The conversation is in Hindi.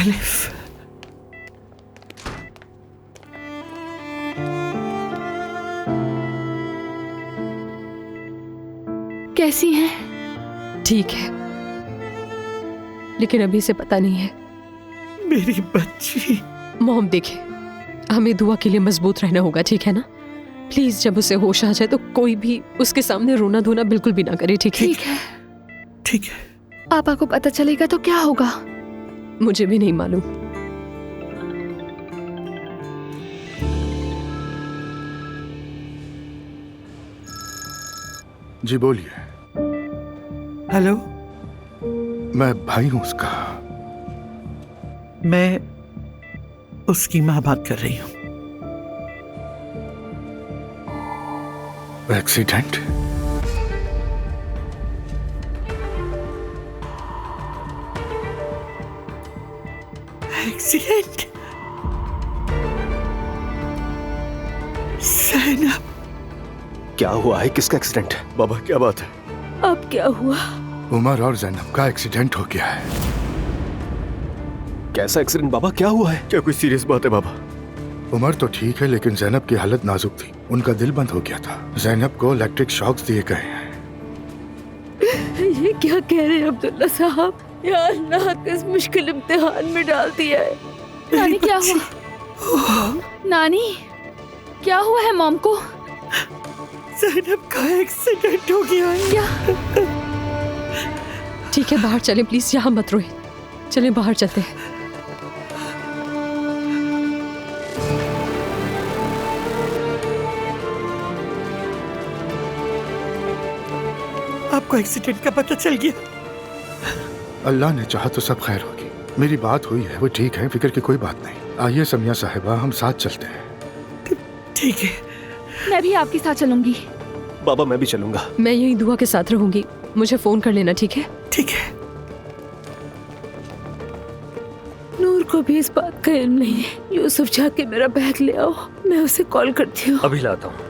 एलिफ, कैसी हैं? ठीक है, लेकिन अभी से पता नहीं है। मेरी बच्ची। मॉम देखिए, हमें दुआ के लिए मजबूत रहना होगा, ठीक है ना? प्लीज जब उसे होश आ जाए तो कोई भी उसके सामने रोना धोना बिल्कुल भी ना करे, ठीक है? ठीक है। ठीक है। पापा को पता चलेगा तो क्या होगा? मुझे भी नहीं मालूम। जी बोलिए। हेलो, मैं भाई हूं उसका। मैं उसकी माँ बात कर रही हूँ। एक्सीडेंट? एक्सीडेंट? ज़ैनब। क्या हुआ है? किसका एक्सीडेंट? बाबा क्या बात है? अब क्या हुआ? उमर और जैनब का एक्सीडेंट हो गया है। कैसा एक्सीडेंट बाबा? क्या हुआ है? क्या कोई सीरियस बात है बाबा? उमर तो ठीक है, लेकिन जैनब की हालत नाजुक थी। उनका दिल बंद हो गया था। जैनब को इलेक्ट्रिक शॉक्स दिए गए हैं। ये क्या कह रहे हैं अब्दुल्ला साहब? या अल्लाह, किस मुश्किल इम्तिहान में डाल दिया है। नानी क्या हुआ? नानी क्या हुआ है मॉम को? ज़ैनब का एक्सीडेंट हो गया है। क्या? ठीक है, बाहर चलें प्लीज, यहाँ मत रोए। चलें बाहर चलते हैं। आपको एक्सीडेंट का पता चल गया? अल्लाह ने चाहा तो सब खैर होगी। मेरी बात हुई है, वो ठीक है, फिक्र की कोई बात नहीं। आइए समिया साहिबा, हम साथ चलते हैं। ठीक है। मैं भी आपके साथ चलूंगी। बाबा मैं भी चलूंगा। मैं यही दुआ के साथ रहूंगी, मुझे फोन कर लेना, ठीक है? ठीक है। नूर को भी इस बात का इल्म नहीं है। यूसुफ जाके मेरा बैग ले आओ, मैं उसे कॉल करती हूँ। अभी लाता हूँ।